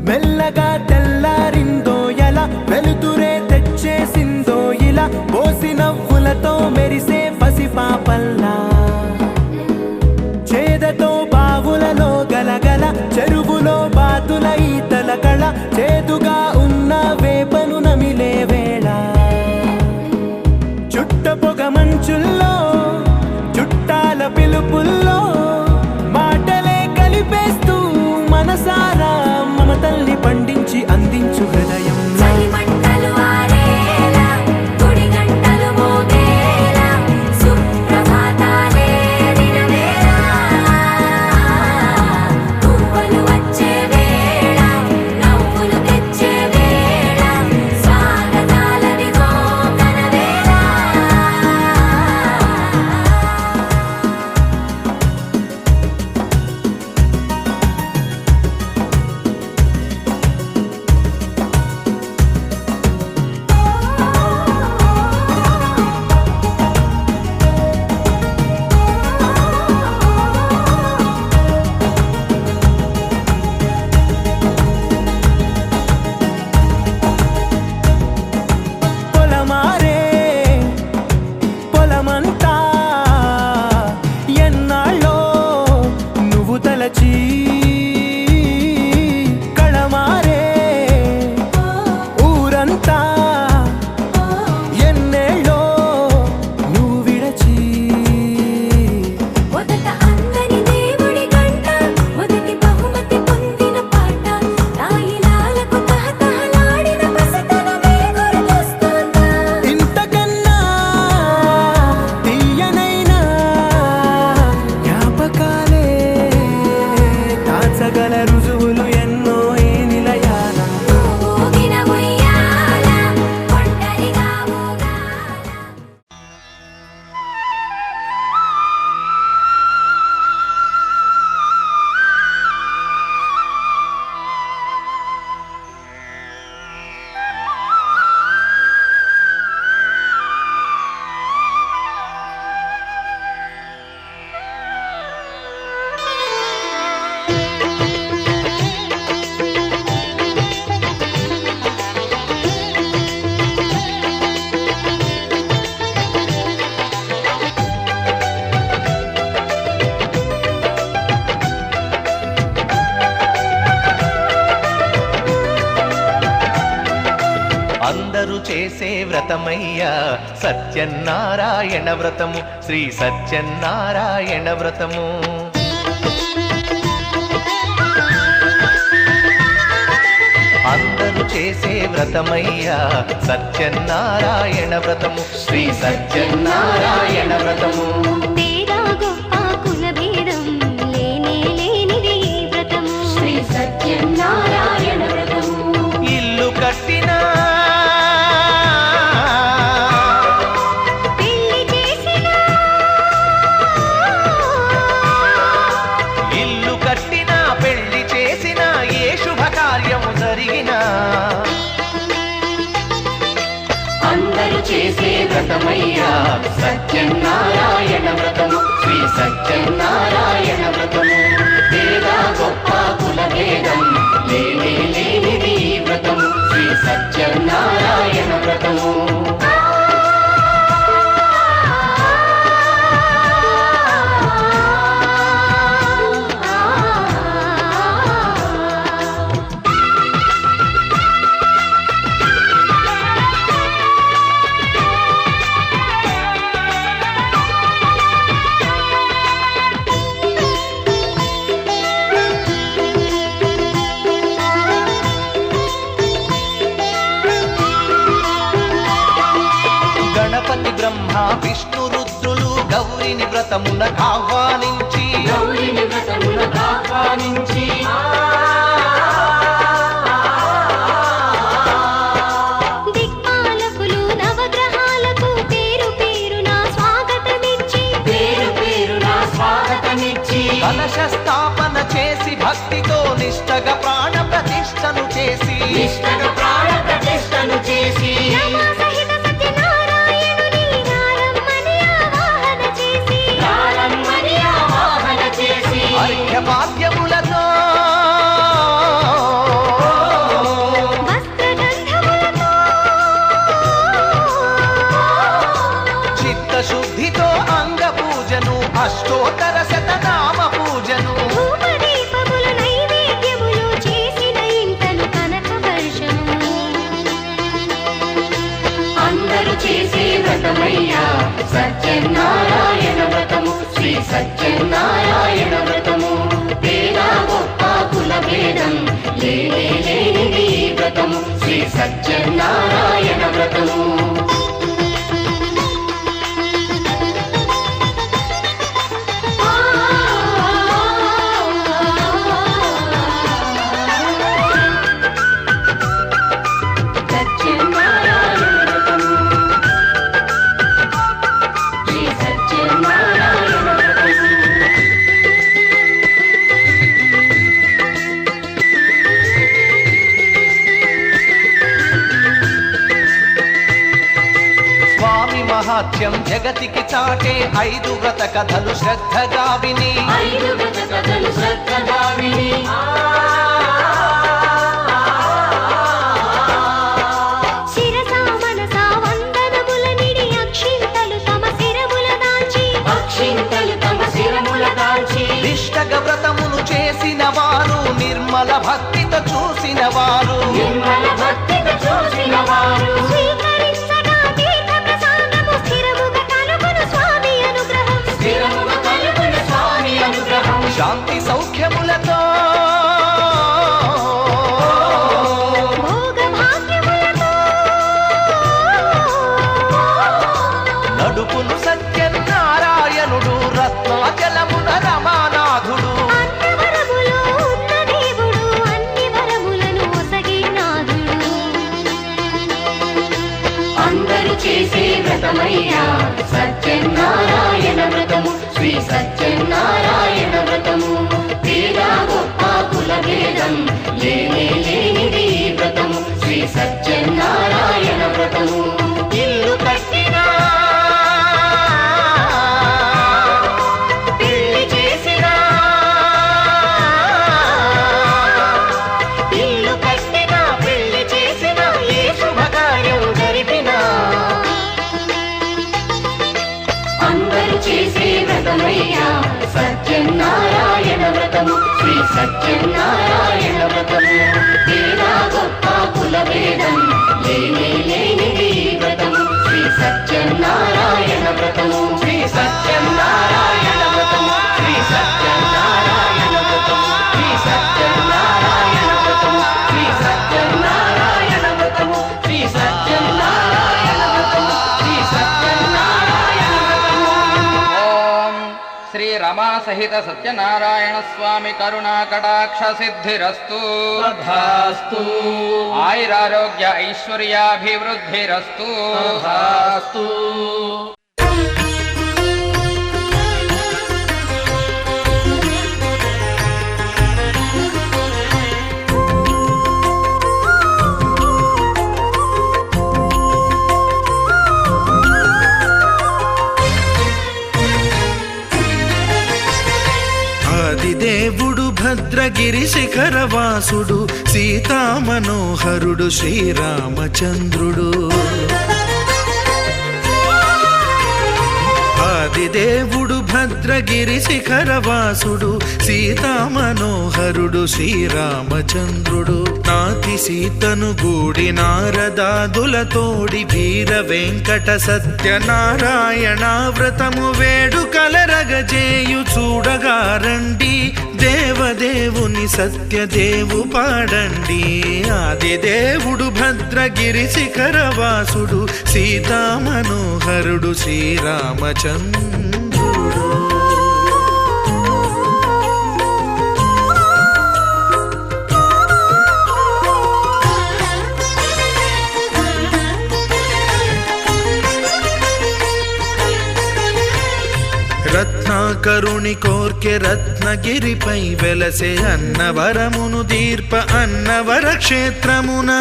మెల్లగా తెల్లారిందో ఎలా వెలుతురే తెచ్చేసిందో ఇలా పోసి నవ్వులతో మెరిసే పసిపాపల్లా చేదతో బావులలో గలగల చెరువులో బాతుల ఈతల కళ చేదుగా ఉన్న వేపను నమిలే వేళ చుట్ట పొగ మంచుల్లో చుట్టాల పిలుపుల్లో మాటలే కలిపేస్తూ మనసారా మమతల్ని పండించి అందించు హృదయం కళమారే ఊరంతా ఎన్నేళ్ళో నువ్వు విడచి మొదట అందరి దేవుడి గంట మొదటి బహుమతి పొందిన పాట తాయిలాలకు తహతహలాడిన పసితనమే గుర్తొస్తుందా ఇంతకన్నా తీయనైనా జ్ఞాపకాలే దాచగల రుజువులు ఎన్నో ఈ నిలయాల ఊగిన ఉయ్యాల ఒంటరిగా ఊగాల అందరూ చేసే వ్రతమయ్యా సత్యనారాయణ వ్రతము శ్రీ సత్యనారాయణ వ్రతము అందరూ చేసే వ్రతమయ్యా సత్యనారాయణ వ్రతము శ్రీ సత్యనారాయణ వ్రతము తేడా గొప్ప కుల భేదం లేనే లేనిది ఈ వ్రతము శ్రీ సత్యనారాయణ వ్రతము ఇల్లు కట్టినా పెళ్లి చేసిన ఏ శుభకార్యము జరిగినా అందరూ చేసే వ్రతమయ్యా సత్యనారాయణ వ్రతము శ్రీ సత్యనారాయణ వ్రతము పేదా గొప్ప కుల భేదం లేనే లేనిది ఈ వ్రతము శ్రీ సత్యనారాయణ వ్రతము విష్ణు రుద్రులు గౌరిని వ్రతమున ఆహ్వానించి సార్థకతనిచ్చి కలశ స్థాపన చేసి భక్తితో నిష్టగా ప్రాణ ప్రతిష్టను చేసి నిష్టగా ప్రాణ ప్రతిష్టను చేసి రమా సహిత సత్యనారాయణుని రారమ్మని ఆవాహన చేసి రారమ్మని ఆవాహన చేసి అర్ఘ్యపాద్యములతో వస్త్రగంధములతో చిత్తశుద్ధితో అంగ పూజను అష్టోత్తర శతనామ పూజను ధూపదీపములు నైవేద్యములు చేసిన ఇంతను కనక వర్షము అందరూ చేసే వ్రతమయ్యా సత్యనారాయణ వ్రతము శ్రీ సత్యనారాయణ వ్రతము పేద గొప్ప కుల భేదం లేనిది ఈ వ్రతము శ్రీ సత్యనారాయణ వ్రతము సత్యనారాయణ వ్రతము శ్రీ సత్యనారాయణ వ్రతము స్వామి మహాత్యం జగతికి చాటే 5 వ్రత కథలు శ్రద్ధగా విని 5 వ్రత కథలు శ్రద్ధగా విని శిరసా మనసా వందనముల నిడి అక్షింతలు తమ శిరముల దాల్చి అక్షింతలు తమ శిరముల దాల్చి నిష్టగ వ్రతమును చేసిన వారు నిర్మల భక్తితో చూసిన వారు నిర్మల భక్తితో చూసిన వారు స్వీకరించగా తీర్థ ప్రసాదము స్థిరముగా కలుగును స్వామి అనుగ్రహం స్థిరముగా కలుగున స్వామి అనుగ్రహం శాంతి సౌఖ్యములతో భోగ భాగ్యములతో నడుపును సత్యనారాయణుడు రత్నాచలమున రమానాథుడు అన్నవరములో ఉన్న దేవుడు అన్ని వరములను ఒసగినాథుడు అందరూ చేసే వ్రతమయ్యా సత్యనారాయణ వ్రతము శ్రీ సత్యనారాయణ వ్రతము పేద గొప్ప కుల భేదం లేనిది ఈ వ్రతము శ్రీ సత్యనారాయణ వ్రతము ఇల్లు కట్టినా పెళ్లి చేసిన ఇల్లు కట్టిన పెళ్లి చేసిన ఏ శుభకార్యం జరిపినా అందరూ చేసే వ్రతమయ్యా సత్యనారాయణ వ్రతము శ్రీ సత్యనారాయణ వ్రతము పేద గొప్ప కుల భేదం లేనిది ఈ వ్రతము శ్రీ సత్యనారాయణ వ్రతము శ్రీ సత్యనారాయణ వ్రతము శ్రీ సత్యనారాయణ వ్రతము శ్రీ సత్యనారాయణ వ్రతము శ్రీ సత్యనారాయణ వ్రతము శ్రీ సత్యనారాయణ వ్రతము శ్రీ సత్యనారాయణ వ్రతము ఓం శ్రీ రమా సహిత సత్యనారాయణ స్వామి కరుణా కటాక్ష సిద్ధిరస్తు తథాస్తు ఆయురారోగ్య ఐశ్వర్యాభివృద్ధిరస్తు తథాస్తు ఆదిదేవుడు భద్రగిరి శిఖరవాసుడు సీతామనోహరుడు శ్రీరామచంద్రుడు ఆదిదేవుడు భద్రగిరి శిఖరవాసుడు సీతామనోహరుడు శ్రీరామచంద్రుడు నాతి సీతను గూడి నారదాదులతోడి వీర వెంకట సత్యనారాయణ వ్రతము వేడుకలరగజేయు చూడగారండి దేవదేవుని సత్యదేవు పాడండి ఆదిదేవుడు భద్రగిరి శిఖరవాసుడు సీతామనోహరుడు శ్రీరామచంద్రుడు రత్నాకరుని కోర్కె రత్నగిరిపై వెలసే అన్నవరమును దీర్ప అన్నవర క్షేత్రమున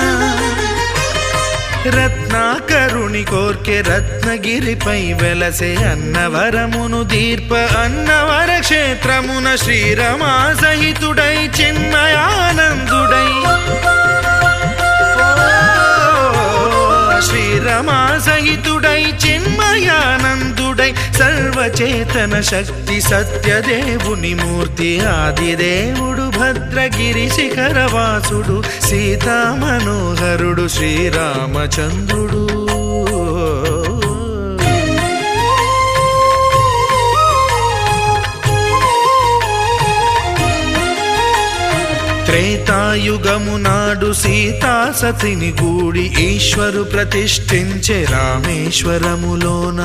రత్నాకరుని కోర్కె రత్నగిరిపై వెలసే అన్నవరమును దీర్ప అన్నవర క్షేత్రమున శ్రీరమా సహితుడై చిన్మయానందుడై శ్రీరమా సహితుడై చిన్మయానందుడై సర్వచేతన శక్తి సత్యదేవుని మూర్తి ఆదిదేవుడు భద్రగిరి శిఖరవాసుడు సీతామనోహరుడు శ్రీరామచంద్రుడు త్రేతాయుగము నాడు సీతా సతిని గూడి ఈశ్వరు ప్రతిష్ఠించే రామేశ్వరములోన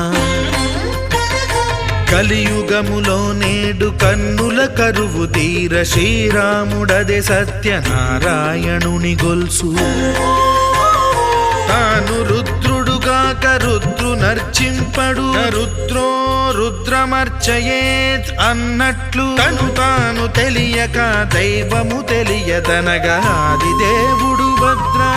కలియుగములో నేడు కన్నుల కరువు తీర శ్రీరాముడదే సత్యనారాయణుని గొల్సు తాను రుద్రుడుగాక రుద్రు నర్చింపడు రుద్రో రుద్రమర్చయేత్ అన్నట్లు తను తాను తెలియక దైవము తెలియదనగా ఆదిదేవుడు భద్రా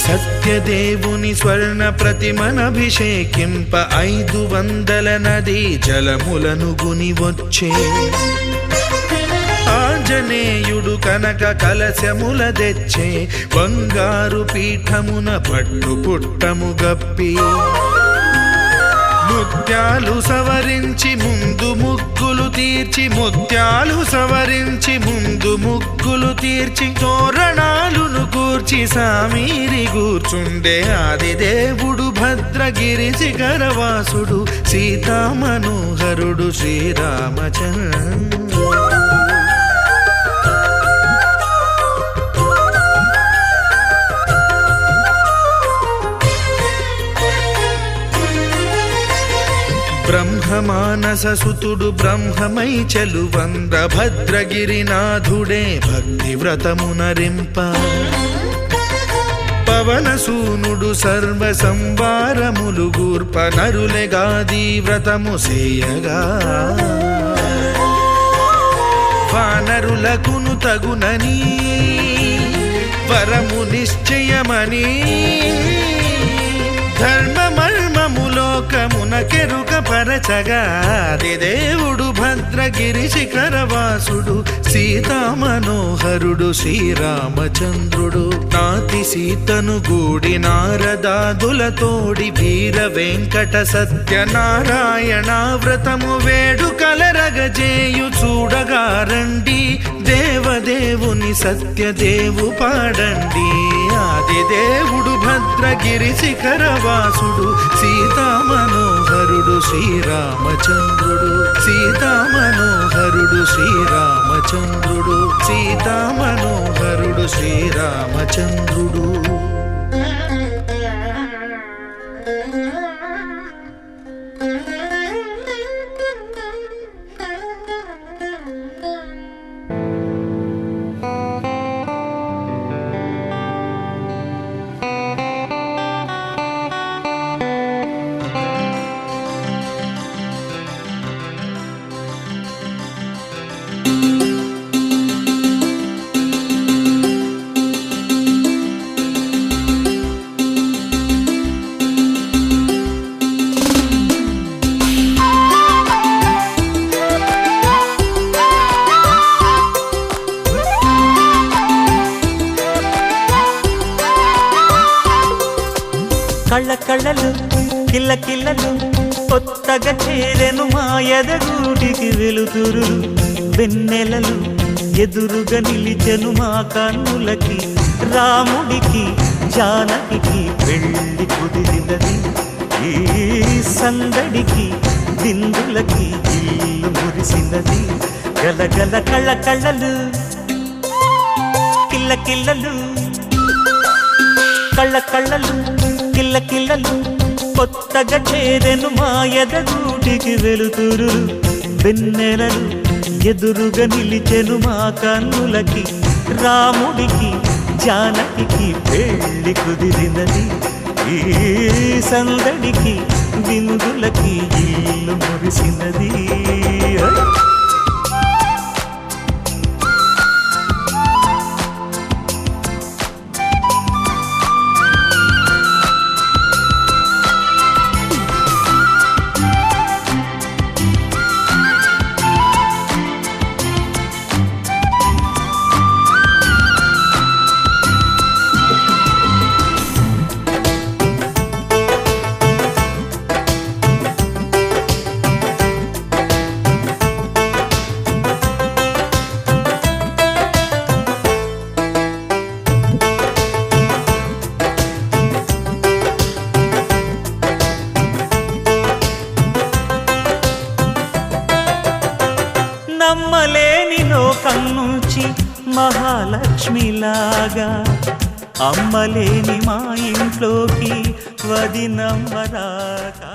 సత్యదేవుని స్వర్ణ ప్రతిమనభిషేకింప 500 నదీ జలములను గుని వచ్చే ఆంజనేయుడు కనక కలశముల తెచ్చే బంగారు పీఠమున పట్టు పుట్టము గప్పి ముత్యాలు సవరించి ముందు ముగ్గులు తీర్చి ముత్యాలు సవరించి ముందు ముగ్గులు తీర్చి తోరణాలును కూర్చి సామీరి కూర్చుండే ఆదిదేవుడు భద్రగిరి శిఖరవాసుడు సీతామనోహరుడు శ్రీరామచంద్రుడు బ్రహ్మమానససుతుడు బ్రహ్మమై చెలువంద భద్రగిరినాథుడే భక్తి వ్రతమునరింప పవనసూనుడు సర్వ సంవారములు గూర్ప నరులెగాది వ్రతము సేయగా వానరులకును తగునని వరము నిశ్చయమని ధర్మమర్మములోకమునకెరుక పరచగా దేవుడు భద్రగిరి శిఖరవాసుడు సీతామనోహరుడు శ్రీరామచంద్రుడు నాతి సీతను గూడి నారదాదులతోడి వీర వెంకట సత్యనారాయణ వ్రతము వేడుకలరగజేయు చూడగారండి దేవదేవుని సత్యదేవు పాడండి ఆదిదేవుడు భద్రగిరి శిఖరవాసుడు సీతామనోహరుడు శ్రీరామచంద్రుడు సీతామనోహరుడు శ్రీరామచంద్రుడు సీతామనోహరుడు శ్రీరామచంద్రుడు కళ్ళ కళ్ళలు కిల్ల కిల్లలు కొత్తగా చేరెను మాయదగూటికి వెలుతురు వెన్నెలలు ఎదురుగా నిలిచెను మా కన్నులకి రాముడికి జానకి పెళ్లి కుదిరినది ఈ సందడికి బిందులకి ఇల్లు మురిసినది గలగల కళ్ళ కళ్ళలు కిల్ల కిల్లలు కళ్ళ కళ్ళలు కిల్ల కిల్లలు కొత్తగా చేరెను మాయదగూటి ఇంటికి వెలుతురు వెన్నెలలు ఎదురుగా నిలిచెను మా కన్నులకి. రాముడికి జానకి పెళ్లి కుదిరినది. ఈ సందడికి విందులకి ఇల్లు మురిసినది. నమ్మలేని లోకం నుంచి మహాలక్ష్మిలాగా అమ్మలేని మా ఇంట్లోకి వదినమ్మరాగా.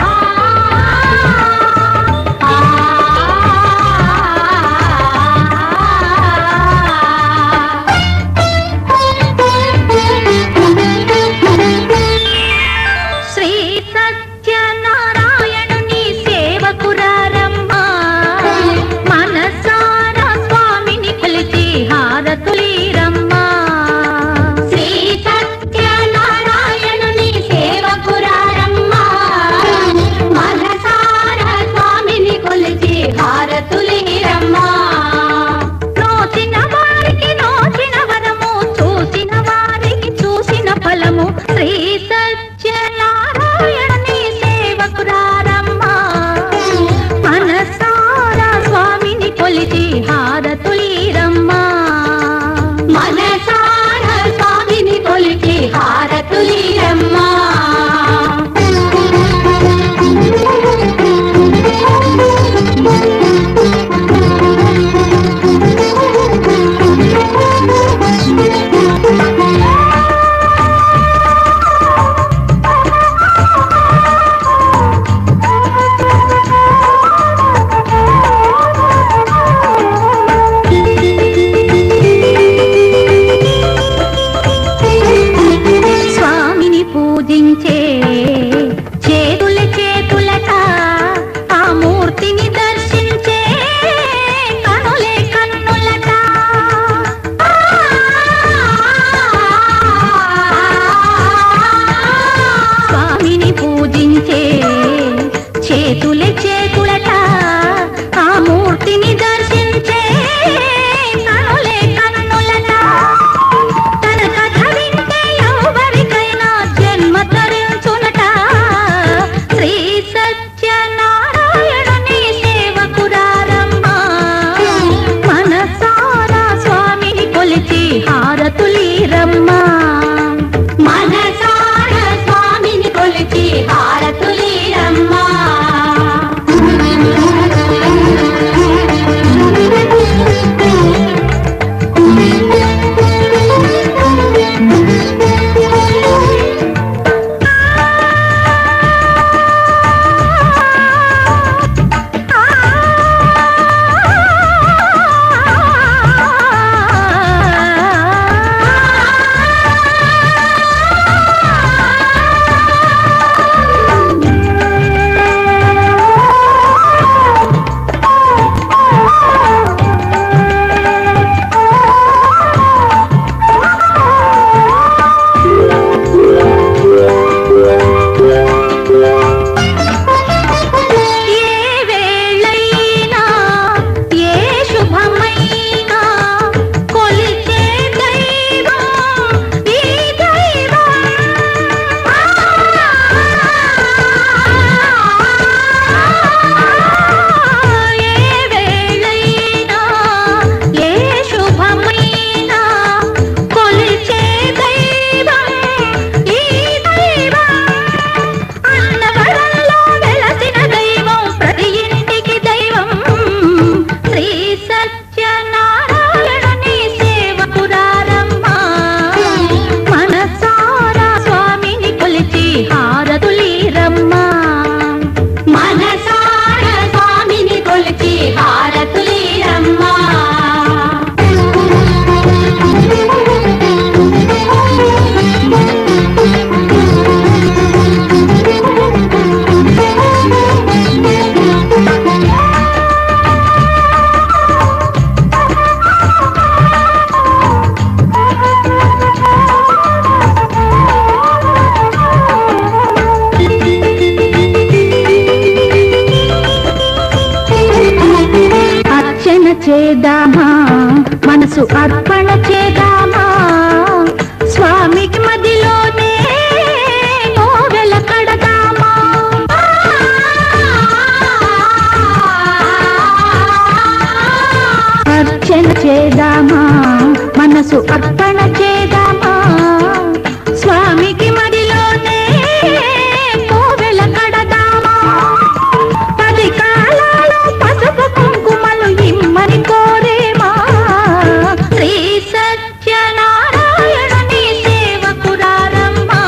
ఆ చేద్దామా మనసు అర్పణ చేద్దామా స్వామికి మదిలోనే కోవెల కడదామా అర్చన చేద్దామా మనసు అర్పణ చేద్దామా స్వామికి మదిలోనే కోవెల కడదామా 10 కాలాలు పసుపు కుంకుమలు ఇమ్మని కోరేమా శ్రీ సత్యనారాయణుని సేవకురారమ్మా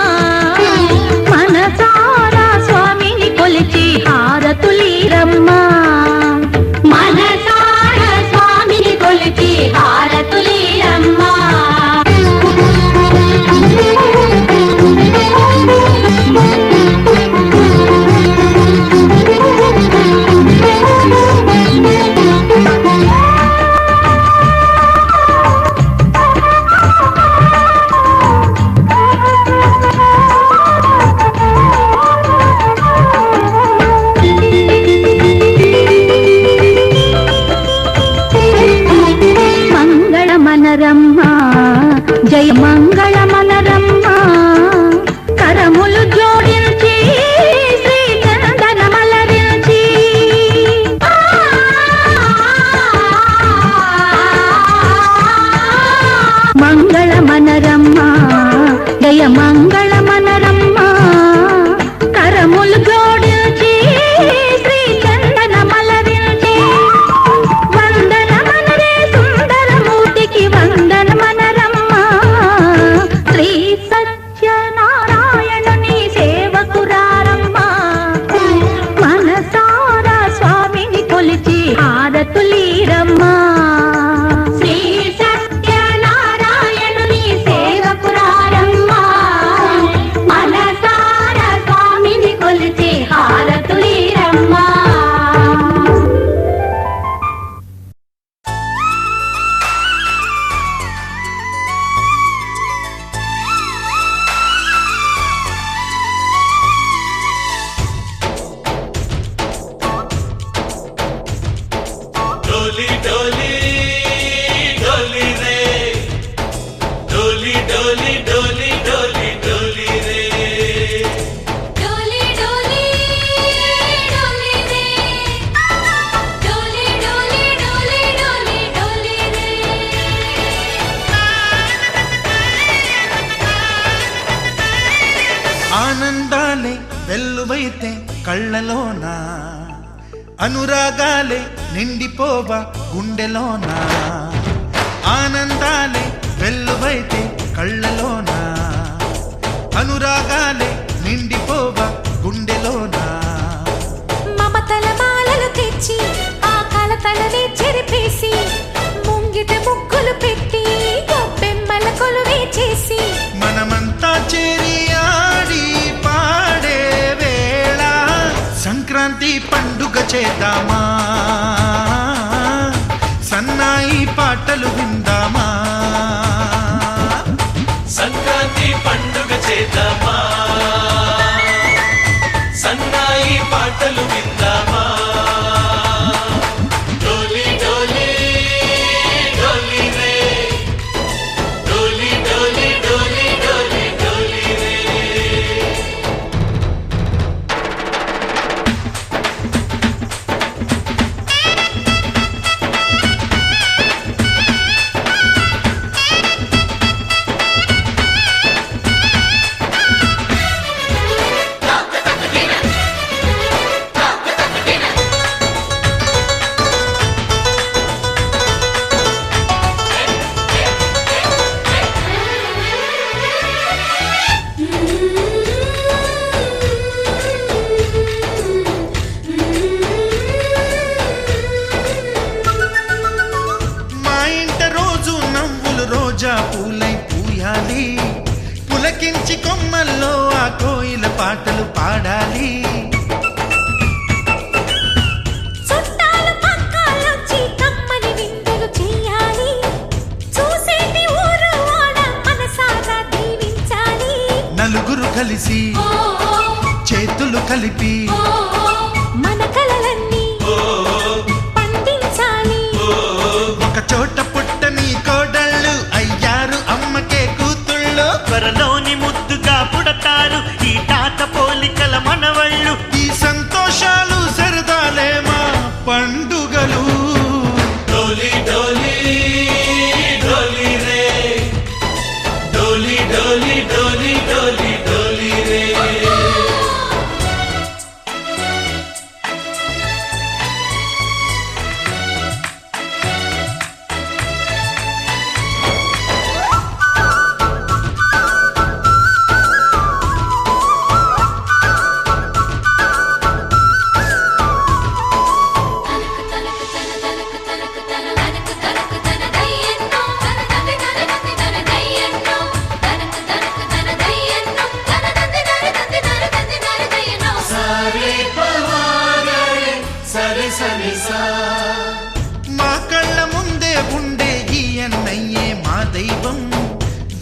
మనసారా స్వామిని కొలిచి హారతులీరమ్మా మనసారా స్వామిని కొలిచి హారతులీరమ్మా మంగళమనరమ్మా జయ మంగళమనరమ్మా కరములు జోడించి శ్రీ చందనమలరించి మంగళమనరమ్మా జయ మంగళమనరమ్మా కరములు జోడించి శ్రీ చందనమలరించి వందనమనరే సుందరమూర్తికి వందనమనరమ్మా శ్రీ సత్యనారాయణుని సేవకురారమ్మా మనసారా స్వామిని కొలిచి హారతులీరమ్మా శ్రీ సత్యనారాయణుని సేవకురారమ్మా మనసారా స్వామిని కొలిచి హారతులీరమ్మా डोली डोली डोली रे डोली डोली डोली डोली डोली रे डोली डोली डोली रे डोली डोली डोली डोली डोली रे ఆనందాలే వెల్లువైతే కళ్ళలోన అనురాగాలే నిండిపోవా గుండెలోన ఆనందాలే వెల్లువైతే కళ్ళలోన అనురాగాలే నిండిపోవా గుండెలోన మమతల మాలలు తెచ్చి ఆ కలతలనే చెరిపేసి ముంగిట ముగ్గులు పెట్టి గొప్పెమ్మల కొలువే చేసి మనమంతా చేరి ఆడి పాడే వేళ సంక్రాంతి పండుగ చేద్దామా సన్నాయి పాటలు విందామా సంక్రాంతి పండుగ చేద్దామా సన్నాయి పాటలు విందామా డోలి డోలి డోలి రే డోలి డోలి డోలి డోలి డోలి రే మా ఇంట రోజు నవ్వులు రోజా పూలై పూయాలి పులకించి కొమ్మల్లో ఆ కోయిల పాటలు పాడాలి చుట్టాలు పక్కాలొచ్చి కమ్మని విందులు చేయాలి చూసేటి ఊరు వాడ మనసారా దీవించాలి నలుగురు కలిసి చేతులు కలిపి మన కలలన్నీ పండించాలి పండుగలు డోలి డోలి డోలి రే డోలి డోలి డోలి డోలి డోలి రే మా కళ్ళ ముందే ఉండే ఈ అన్నయ్యే మా దైవం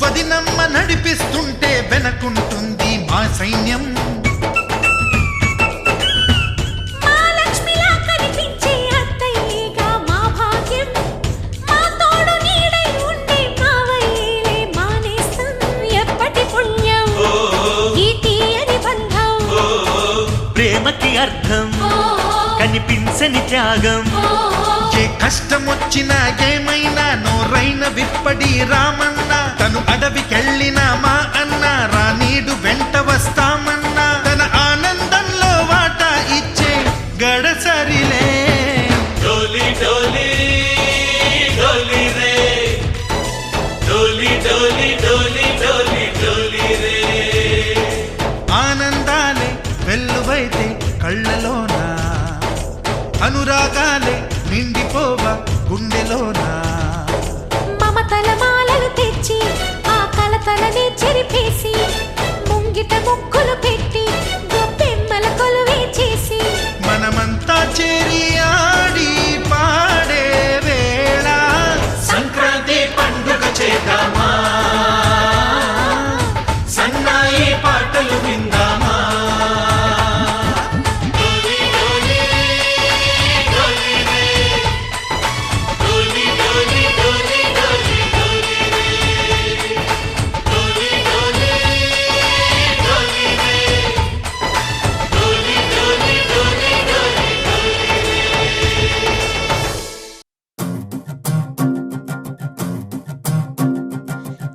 వదినమ్మ నడిపిస్తుంటే వెనకుంటుంది మా సైన్యం మా లక్ష్మిలా కనిపించే అత్తయ్యేగా మా భాగ్యం మా తోడు నీడై ఉండే మావయ్యేలే మా నేస్తం ఎప్పటి పుణ్యం ఈ తీయని బంధం ప్రేమకి అర్థం కనిపించని త్యాగం ఏ కష్టం వచ్చినా ఏమైనా నోరైన విప్పడి రామన్న తను అడవికెళ్ళిన మా అన్న రానీడు వెంట వస్తామన్నా తన ఆనందంలో వాటా ఇచ్చే గడసరిలే డోలి డోలి డోలి రే డోలి డోలి డోలి డోలి డోలి రే ఆనందాలే వెల్లువైతే కళ్ళలోనా అనురాగాలే నిండిపోవా గుండెలోనా మమతల మాలలు తెచ్చి ఆ కలతలని చెరిపేసి ముంగిట ముక్కులు పెట్టి గొప్పెమ్మల కొలువే చేసి మనమంతా చేరి ఆడి పాడే వేళ సంక్రాంతి పండుగ చేద్దామా సన్నాయి పాటలు విందామా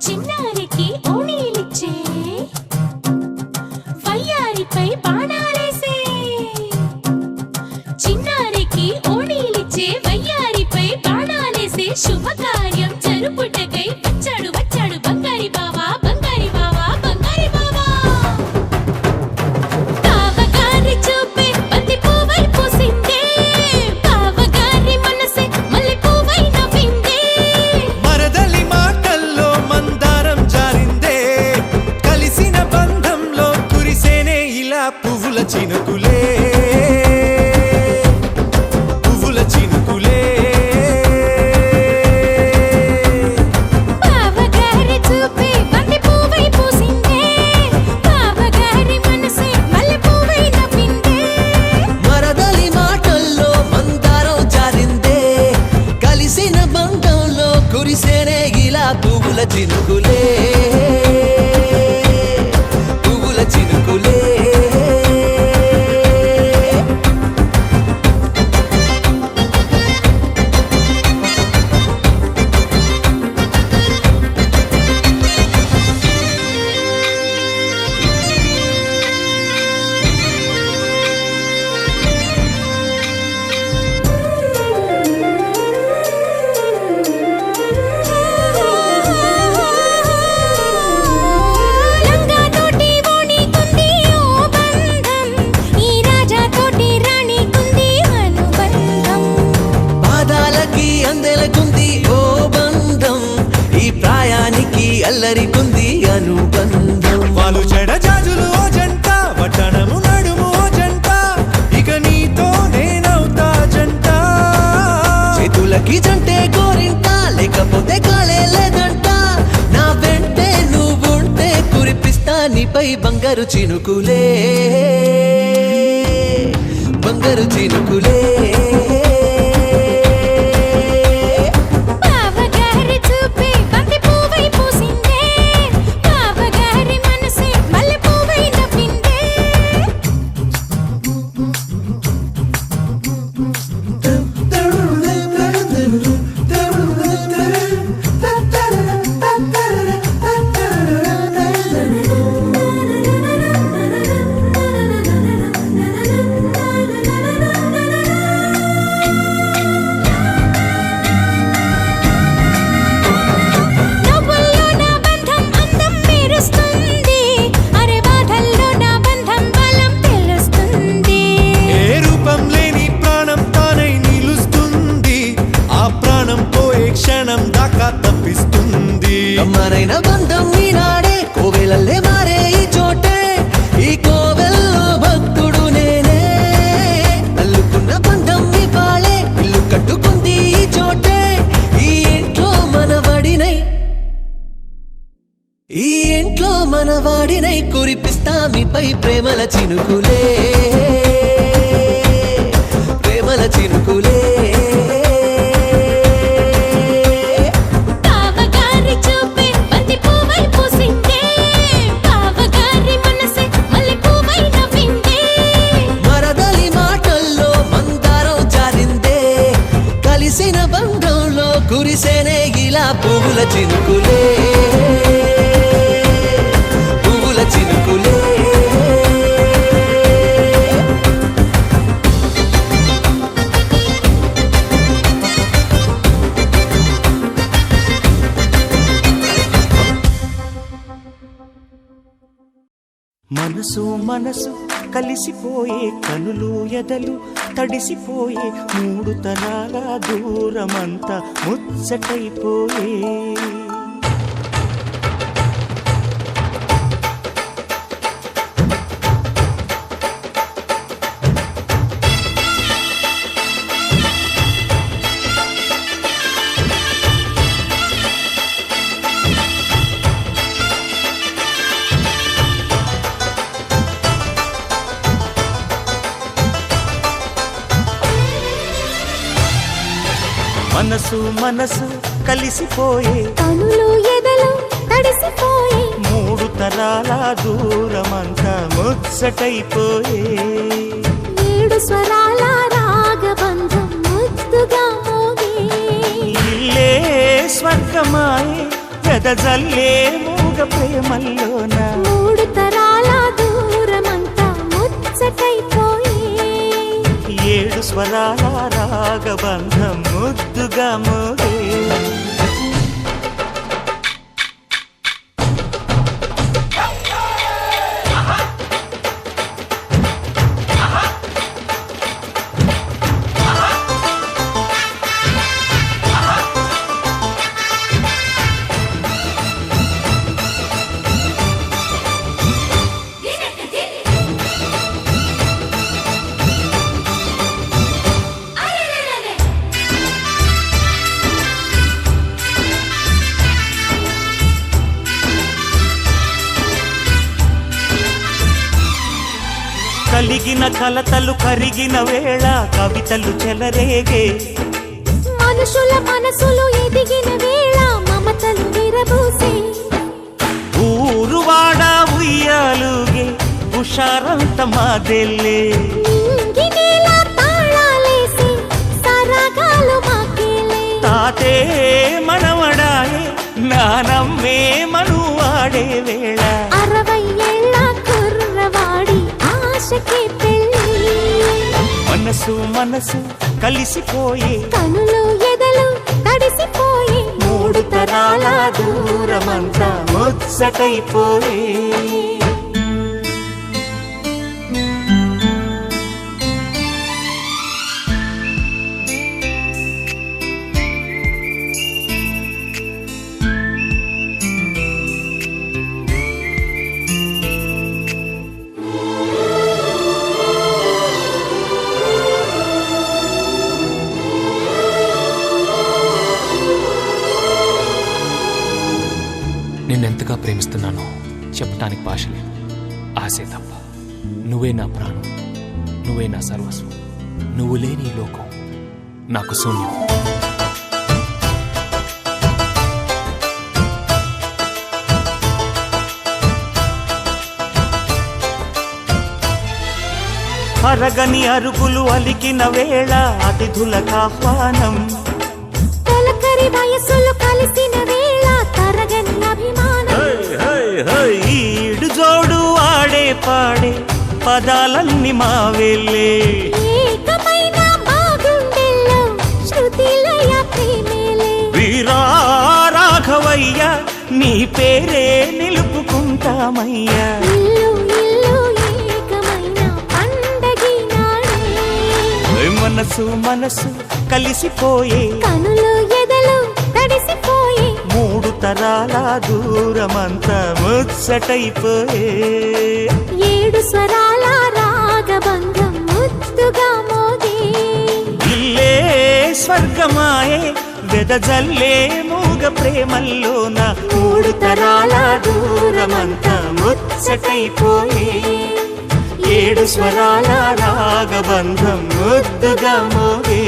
చిన్నారికి ఓణీలిచ్చే వయ్యారిపై బాణాలేసే చిన్నారికి ఓణీలిచ్చే వయ్యారిపై బాణాలేసే శుభకార్యం జరుపుటకై వచ్చాడు వచ్చాడు బంగారి బావా బంగారి బావా బంగారి బావా బావగారి చూపే బంతి పువ్వై పూసిందే బావగారి మనసే మల్లె పువ్వై నవ్విందే మరదలి మాటల్లో మందారం జారిందే కలిసిన బంధంలో కురిసేనే ఇలా పువ్వుల చినుకులే పువ్వుల చినుకులే బావగారి చూపే బంతి పువ్వై పూసిందే బావగారి మనసే మల్లె పువ్వై నవ్విందే మరదలి మాటల్లో మందారం జారిందే కలిసిన బంధంలో కురిసేనే ఇలా పువ్వుల చినుకులే పువ్వుల చినుకులే లంగా తోటి ఓణి కుంది ఓ బంధం ఈ రాజా తోటి రాణి కుంది అనుబంధం పాదాలకి అందెలకుంది ఓ బంధం ఈ ప్రాయానికి అల్లరికుంది అనుబంధం వాళ్ళు చెడజాజులు ఓ జంట వట్టణము నడుము ఓ జంట ఇక నీతో నేనవుతా జంట చేతులకి జంటే గోరింట లేకపోతే కాలే లేదంట నా వెంటే నువ్వుంటే కురిపిస్తా నీపై బంగారు చినుకులే బంగారు చినుకులే బావగారి చూపే బంతి పువ్వై పూసిందే బావగారి మనసే మల్లె పువ్వై నవ్విందే తానైన బంధం ఈనాడే కోవెలల్లే మారే ఈ చోటే ఈ కోవెల్లో భక్తుడు నేనే అల్లుకున్న బంధం ఈ పాళే ఇల్లు కట్టుకుంది ఈ చోటే ఈ ఇంట్లో మనవడినై ఈ ఇంట్లో మనవాడినై కురిపిస్తా మీపై ప్రేమల చినుకులే ప్రేమల చినుకులే కావగారి చూపే బంతి పువ్వై పూసిందే కావగారి మనసే మల్లె పువ్వై నవ్విందే మరదలి మాటల్లో మందారం జారిందే కలిసిన బంధంలో కురిసేనే ఇలా పువ్వుల చినుకులే పువ్వుల చినుకులే మనసు మనసు కలిసిపోయే కనులు ఎదలు తడిసిపోయే మూడు తరాల దూరమంతా ముచ్చటైపోయే మనసు మనసు కలిసిపోయే కనులు ఎదలు తడిసిపోయి మూడు తరాల దూరమంతా ముచ్చటైపోయే ఏడు స్వరాల రాగబంధం ముద్దుగా మోగే ఇల్లే స్వర్గమాయే వెదజల్లే మూగ ప్రేమల్లోన మూడు తరాల దూరమంతా ముచ్చటైపోయి ఏడు స్వరాల రాగబంధం ముద్దుగా మోగే కలిగిన కలతలు కరిగిన వేళ కవితలు చెలరేగే మనుషుల మనసులు ఎదిగిన వేళ మమతలు విరబూసే ఊరువాడ ఉయ్యాలుగే హుషారంత మాదెల్లే నింగినేల తాళాలేసి సరాగాలు మాకేలే తాతే మనవడాయే నానమ్మే మనువాడే వేళ 60 ఏళ్ల కుర్రవాడి ఆశకి పెళ్ళి మనసు మనసు కలిసిపోయే కనులు ఎదలు తడిసిపోయి మూడు తరాల దూరమంతా ముచ్చటైపోయే నిన్నెంతగా ప్రేమిస్తున్నానో చెప్పటానికి భాష లేదు. ఆశే తప్ప. నువ్వే నా ప్రాణం, నువ్వే నా సర్వస్వం. నువ్వు లేని ఈ లోకం నాకు శూన్యం. అరగని అరుగులు అలికిన వేళ అతిథులకు ఆహ్వానం తొలకరి వయసులు కలిసిన వేళ తరగని అభిమానం ఈడు జోడు ఆడే పాడే పదాలన్నీ మావేలే ఏకమైన మా గుండెల్లో శృతిలయ ప్రేమేలే వీరా రాఘవయ్య నీ పేరే నిలుపుకుంటామయ్యా ఇల్లు ఇల్లు ఏకమైన పండగి నాడే మనసు మనసు కలిసిపోయే కనులు ఎదలు తడిసిపోయి మూడు తరాల దూరమంతా ముచ్చటైపోయే. 7 స్వరాల రాగబంధం ముద్దుగా మోగే. ఇల్లే స్వర్గమాయే వెదజల్లే మూగ ప్రేమల్లోన 3 తరాల దూరమంతా ముచ్చటైపోయే. 7 స్వరాల రాగబంధం ముద్దుగా మోగే.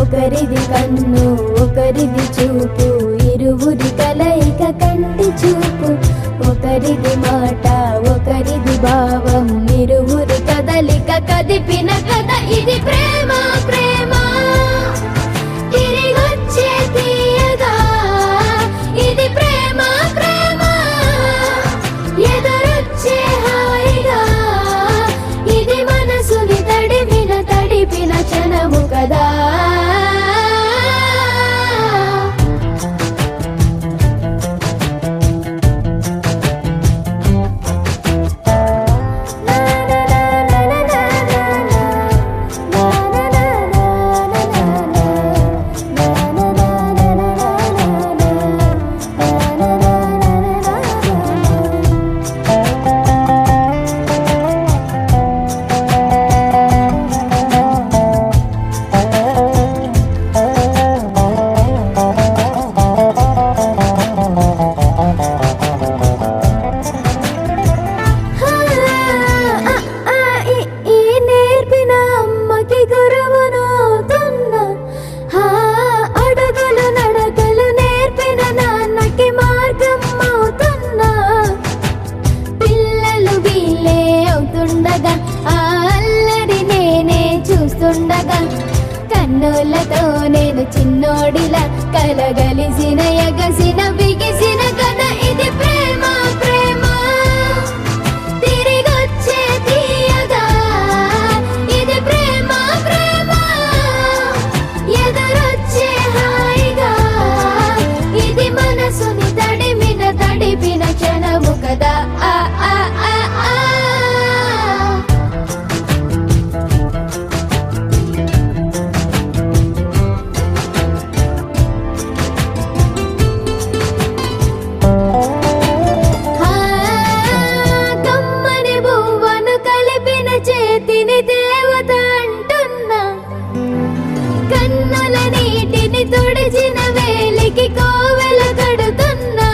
ఒకరిది కన్ను ఒకరిది చూపు ఇరువురి కలయిక కంటి చూపు ఒకరిది మాట ఒకరిది భావం ఇరువురి కదలిక కదిపిన కథ ఇది ప్రేమ ప్రేమ తిరిగొచ్చే తీయగా ఇది ప్రేమ ప్రేమ ఎదురొచ్చే హాయిగా ఇది మనసుని తడిపిన క్షణము కదా కన్నులతో నేను చిన్నోడిలా కలగలిసిన ఎగసిన బిగిసిన కథ ఇది ప్రేమ ప్రేమ తిరిగొచ్చే తీయగా ఇది ప్రేమ ప్రేమ ఎదురొచ్చే హాయిగా ఇది మనసుని తడిపిన క్షణము కదా ఆ ఆ ఆ ఆ చేతిని దేవత అంటున్నా కన్నుల నీటిని తుడిచిన వేలికి కోవెల కడుతున్నా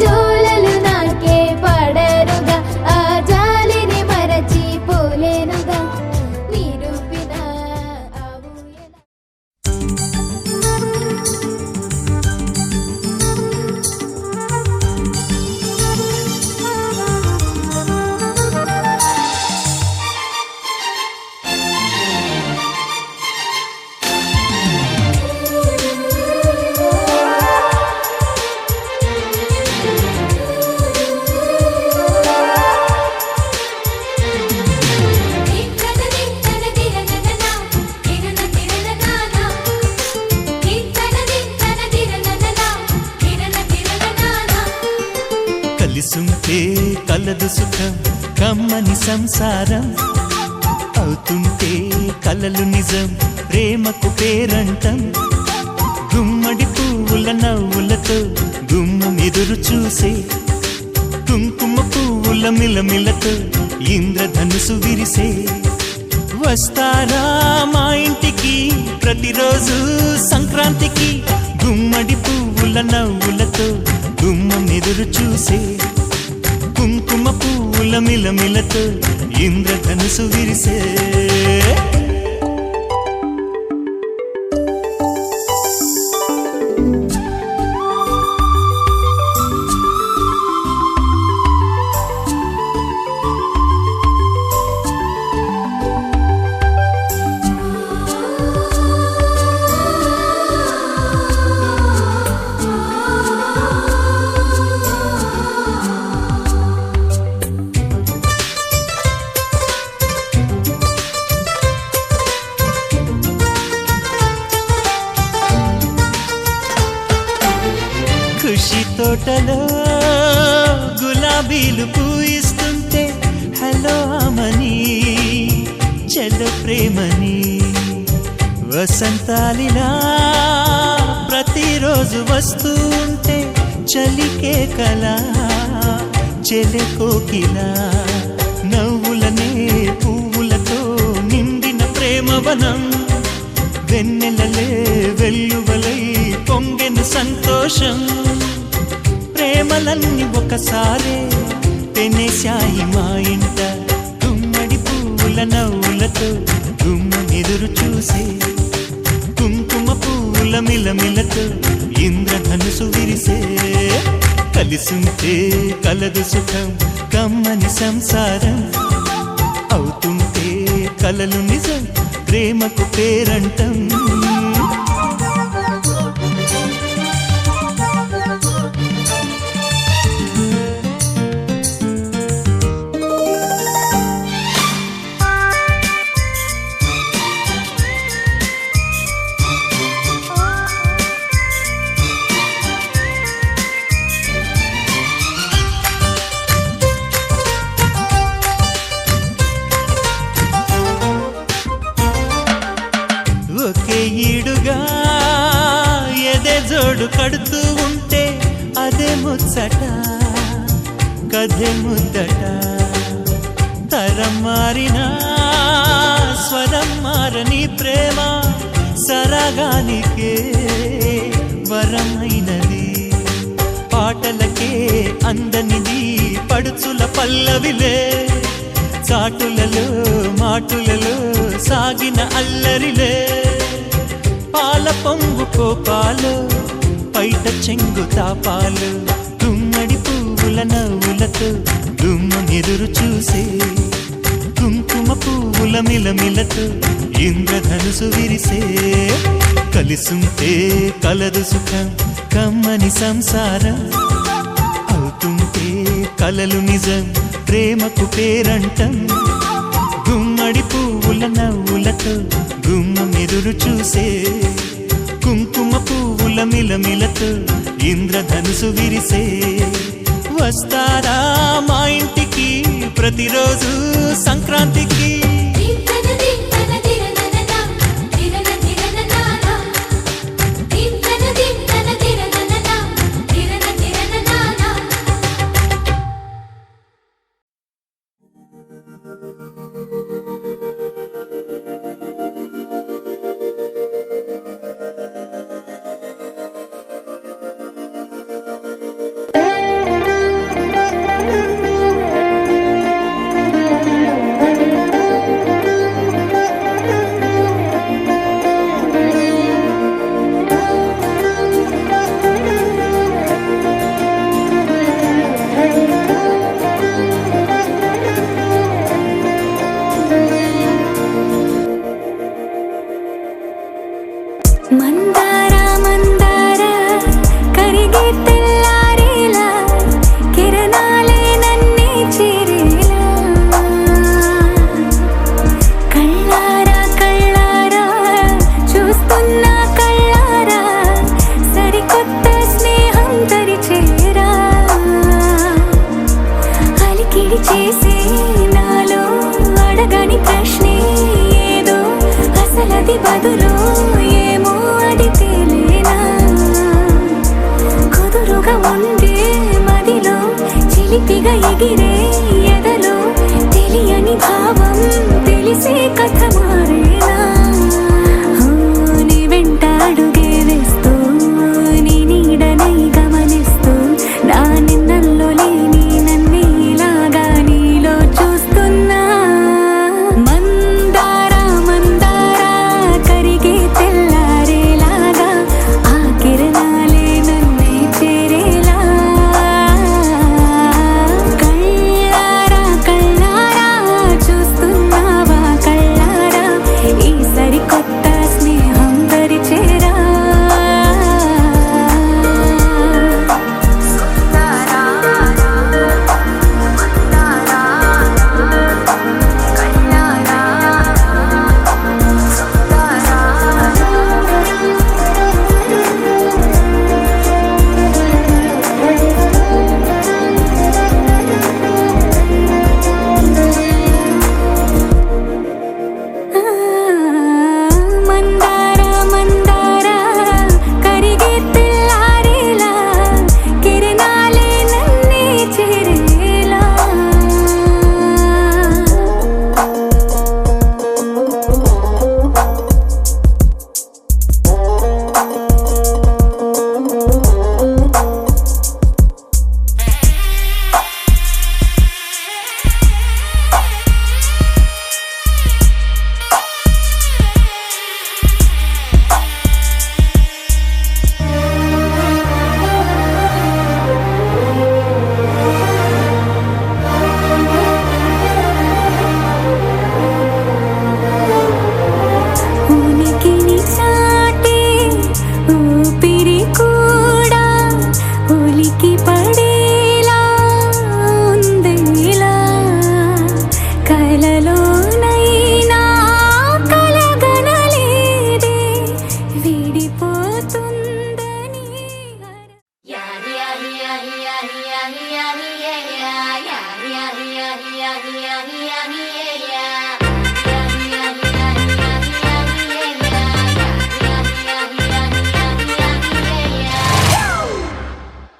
జోలలు నాకే పడరుగా ఆ జాలిని మరచి పోలేనుగా నిరూపిన కలిసుంటే కలదు సుఖం కమ్మని సంసారం అవుతుంటే కలలు నిజం ప్రేమకు పేరంటం గుమ్మడి పువ్వుల నవ్వులతో గుమ్మం ఎదురు చూసే కుంకుమ పువ్వుల మిలమిలతో ఇంద్రధనుసు విరిసే వస్తారా మా ఇంటికి ప్రతిరోజు సంక్రాంతికి గుమ్మడి పువ్వుల నవ్వులతో గుమ్మం ఎదురు చూసే కుంకుమ పువ్వుల మిలమిలతో ఇంద్రధనుసు విరిసే ఖుషి తోటలో గులాబీలు పూయిస్తుంటే హలో అమని చెల్లు ప్రేమని వసంతాలిలా ప్రతిరోజు వస్తూ ఉంటే చలికే కలా చెలె కోకిలా నవ్వులనే పువ్వులతో నిండిన ప్రేమవనం వెన్నెలలే వెల్లువలై పొంగెను సంతోషం ప్రేమలన్నీ ఒకసారే పెనేశాయి మా ఇంట గుమ్మడి పువ్వుల నవ్వులతో గుమ్మం ఎదురు చూసే కుంకుమ పువ్వుల మిలమిలతో ఇంద్రధనుసు విరిసే కలిసుంటే కలదు సుఖం కమ్మని సంసారం అవుతుంటే కలలు నిజం ప్రేమకు పేరంటం ఒకే ఈడుగా ఎదే జోడు కడుతూ ఉంటే అదే ముచ్చట కథే ముద్దట తరం మారినా స్వరం మారని ప్రేమ సరగానికే వరమైనది పాటలకే అందనిది పడుచుల పల్లవిలే చాటులలో మాటులలో సాగిన అల్లరిలే పాల పొంగు కోపాలు పైట చెంగు తాపాలు గుమ్మడి పువ్వుల నవ్వులతో గుమ్మం ఎదురు చూసే కుంకుమ పువ్వుల మిలమిలతో ఇంద్రధనుసు విరిసే కలిసుంటే కలదు సుఖం కమ్మని సంసారం అవుతుంటే కలలు నిజం ప్రేమకు పేరంటం గుమ్మడి పువ్వుల నవ్వులతో గుమ్మం ఎదురు చూసే కుంకుమ పువ్వుల మిలమిలతో ఇంద్రధనుసు విరిసే వస్తారా మా ఇంటికి ప్రతిరోజు సంక్రాంతికి మందార మందార కరిగే తెల్లారేలా కిరణాలే నన్నే చేరేలా కళ్ళారా కళ్ళారా చూస్తున్నా కళ్ళారా సరికొత్త స్నేహం తరిచేరా అలికిడి చేసే నాలో అడగని ప్రశ్నే ఏదో అసలది బదులు ఉండే మదిలో చిలిపిగా ఎగిరే ఎదలో తెలియని భావం తెలిసే కథ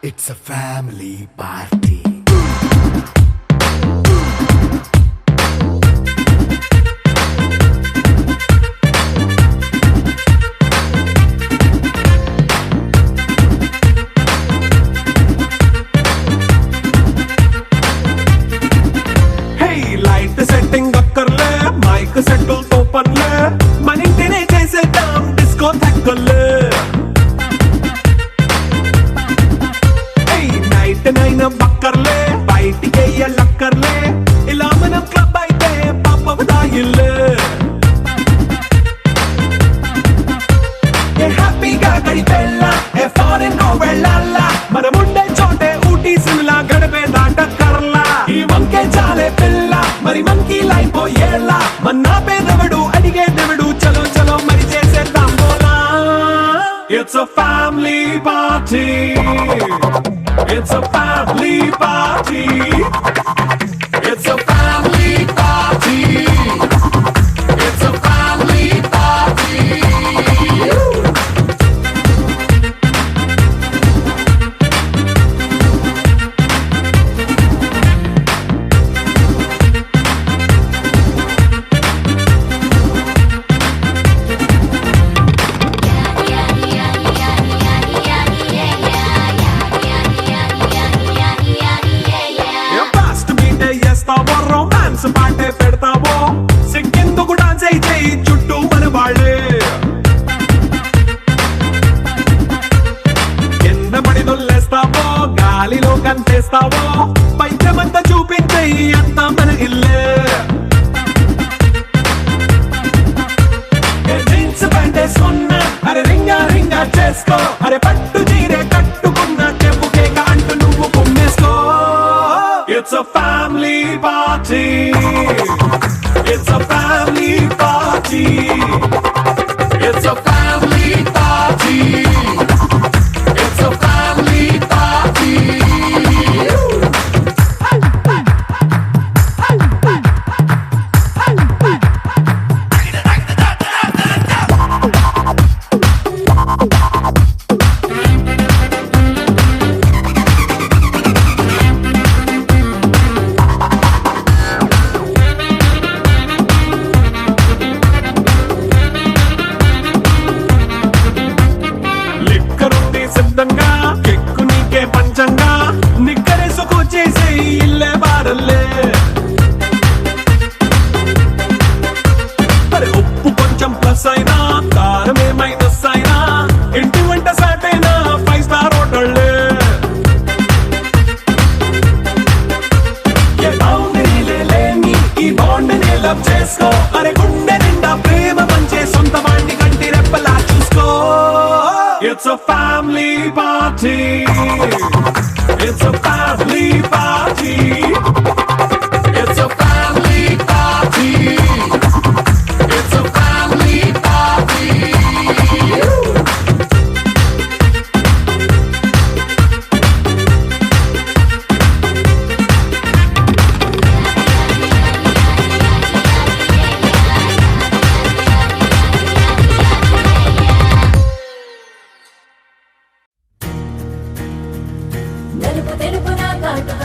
It's a family party. Hey, light setting అక్కర్లే మైక్ సెట్టుల్ తో పనిలే మన ఇంటినే చేసేద్దాం డిస్కో థక్కర్లే నైట్ నైన్ బక్కర్లే బయటికి వెళ్ళక్కర్లే ఇలా మనం క్లబ్ అయితే పాప దాయిల్లే హ్యాపీగా గడిపెళ్ళా ఏ ఫారెన్ కో వెళ్ళాలా మనం ఉండే చోటే ఊటీ సిమ్లా గడిపే దాటక్కర్లా ఈ వంకే చాలే పిల్ల మరి మంకీ లైఫ్ ఏళ్ళ మన్నా పేదవడు అడిగేదెవడు చలో చలో మరి చేసేద్దాం బోలా it's a family party It's a family party. It's a family party. It's a family party. Romance పాటే పెడతావో సిగ్గెందుకు డాన్స్ అయితే చుట్టూ మన వాళ్ళే కింద పడి దొల్లేస్తావో గాలిలో కంటేస్తావో పైచమంతా చూపించే అంతా మన ఇల్లే జీన్స్ ప్యాంటేసుకున్నా అరే రింగా రింగా చేసుకో అరే పట్టు చీరే కట్టుకున్న చెప్పు కేక అంటూ నువ్వు కుమ్మేసుకో It's a family party. It's a family party. It's a family party. It's a family party. సిద్ధంగా కెక్కు నీకే పంచంగా నిక్కరేసుకు చేసే ఇల్లే బారల్లే మరి ఉప్పు కొంచెం ప్లస్ అయినా కారమే మైనస్ అయినా ఇంటి వంట సాట్ అయినా 5 స్టార్ హోటళ్ళే ఈ బాండ్ ని లవ్ చేసుకో అరే గుండె నిండా ప్రేమ పంచే సొంత వాణ్ణి కంటి రెప్పలా చూసుకో It's a family party. It's a family party. It's a family party. It's a family party.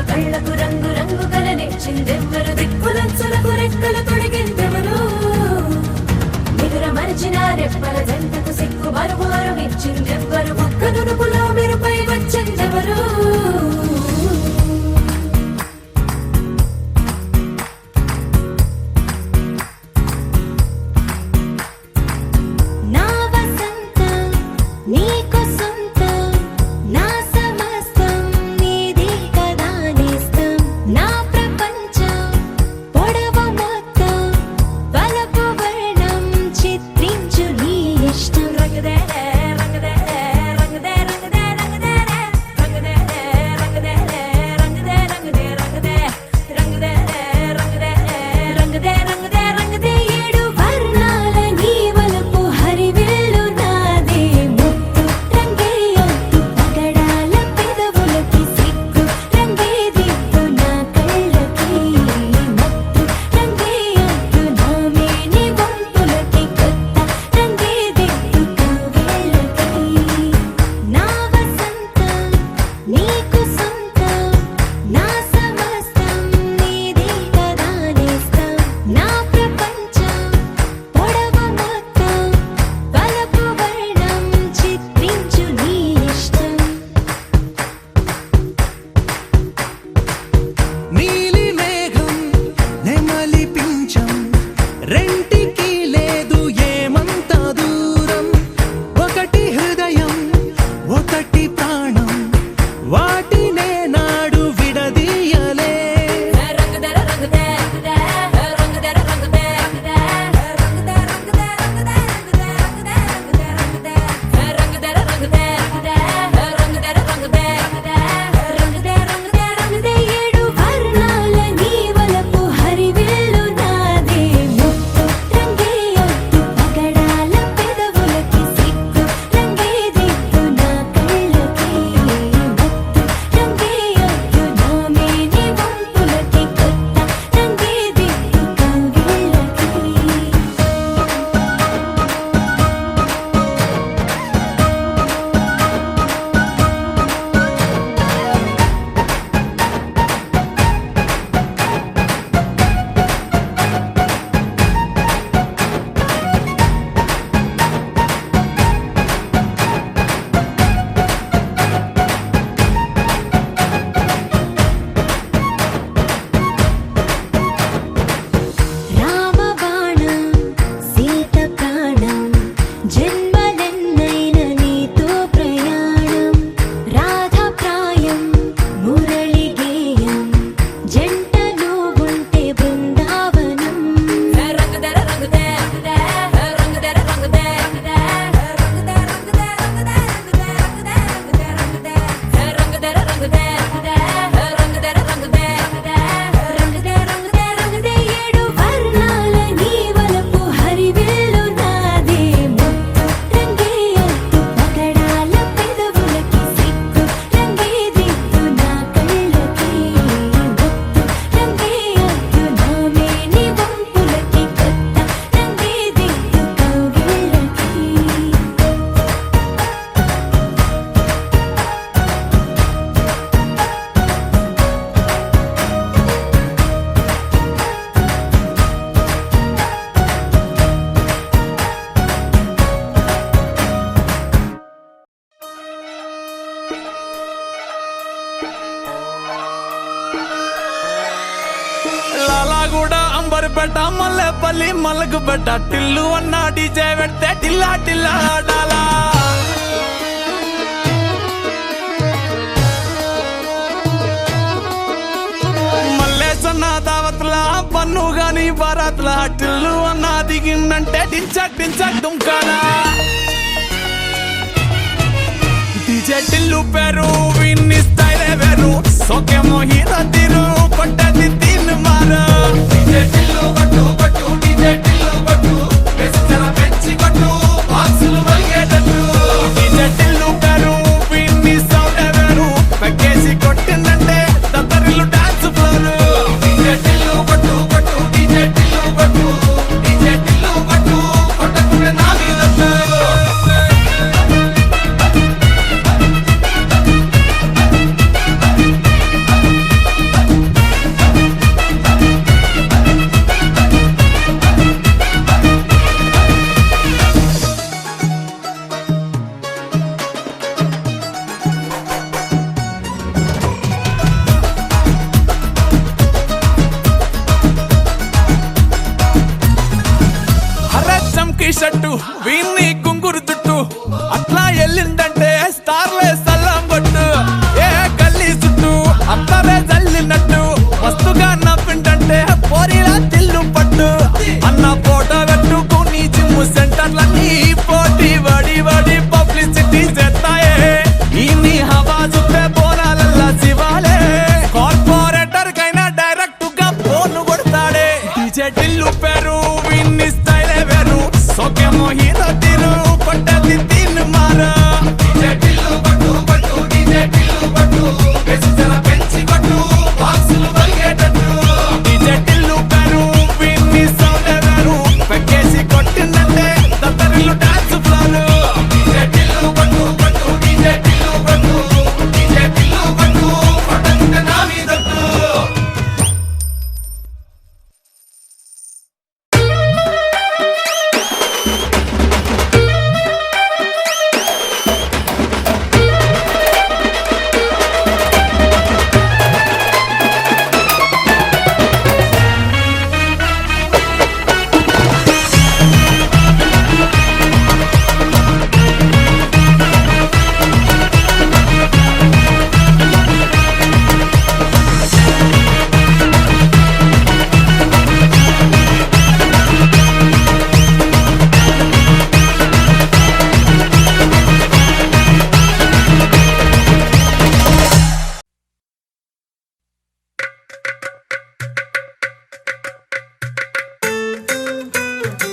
కళ్ళకు రంగు రంగు కలనిచ్చిందెవ్వరు దిక్కులంచులకు రెక్కలు తొడిగిందెవరు నిదుర మరిచిన రెప్పల జంటకు సిక్కు మరుమారు ఇచ్చిందెవ్వరు ఒక్క నునుపులో మెరుపై వచ్చిందెవరు ప్రపంచం రెంటికి లేదు ఏమంత దూరం ఒకటి హృదయం ఒకటి ప్రాణం వాటినే నాడు విడదీయలే ఏడు వర్ణాల నీ వలపు హరివిల్లు నాదే ముత్తు రంగే అద్దు పగడాల పెదవులకి సిగ్గు రంగే దిద్దు నా కళ్ళకి ముత్తు రంగే అద్దు నా మేని వంపులకి కొత్త రంగే దిద్దు కౌగిళ్ళకి రామబాణం సీత ప్రాణం జన్మలెన్నైన నీతో ప్రయాణం రాధప్రాయం మురళి గేయం జంటలో ఉంటే బృందావనం ఏడు వర్ణాల నీ వలపు హరివిల్లు నాదే ముత్తు రంగే అద్దు పగడాల పెదవులకి సిగ్గు రంగే దిద్దు నా కళ్ళకి ముత్తు రంగే అద్దు నా మేని వంపులకి కొత్త రంగే దిద్దు కౌగిళ్ళకి లాలాగూడ అంబర్పేట మల్లెపల్లి మలకుపేట టిల్లు అన్న డీజే పెడితే టిల్లా టిల్లా ఆడాలా మల్లేసన్న దావత్ల పన్ను గాని బారాత్ల టిల్లు అన్న దిగిందంటే టించక్ టించక్ దుంకాలా డీజే టిల్లు పేరు విన్ని స్టైలే వేరు సోకేమో హీరో తీరు కొట్టది తీన్ మారు డీజే టిల్లు కొట్టు కొట్టు డీజే టిల్లు కొట్టు వెచ్చల పెంచి కొట్టు బాక్సులు మలిగేటట్టు డీజే టిల్లు పేరు విన్ని సౌండ్ వేరు పెక్కేసి కొట్టిందంటే తత్తరిల్లు డాన్స్ ఫ్లోర్ డీజే టిల్లు కొట్టు కొట్టు డీజే టిల్లు కొట్టు డీజే టిల్లు కొట్టు కొట్టకుండా నా మీద షట్టు వీన్ని గుంగురు చుట్టూ అట్లా ఎల్లిందంటే స్టార్లే సల్లం కొట్టు ఏ గల్లీ చుట్టూ అత్తరే జల్లినట్టు మస్తుగా నవ్విందంటే పోరిలా తిల్లు పట్టు అన్న ఫోటో పెట్టుకుని జిమ్ సెంటర్లన్నీ పోటీ వడి వడి పబ్లిసిటీ చేస్తాయే ఈ హవా చూపే బోనాలల్లా శివాలే కార్పొరేటర్ కైనా డైరెక్ట్ గా ఫోన్ కొడతాడే డీజే టిల్లు పేరు విన్ని స్టైలే వేరు సోకేమో హీరో తీరు కొట్టది తీన్ మారు డీజే టిల్లు కొట్టు కొట్టు డీజే టిల్లు కొట్టు వెచ్చల పెంచి కొట్టు బాక్సులు మలిగేటట్టు డీజే టిల్లు పేరు విన్ని సౌండ్ వేరు పెక్కేసి కొట్టిందంటే తత్తరిల్లు డాన్స్ ఫ్లోర్ డీజే టిల్లు కొట్టు కొట్టు డీజే టిల్లు కొట్టు డీజే టిల్లు కొట్టు కొట్టకుండా నా మీదట్టు ఆ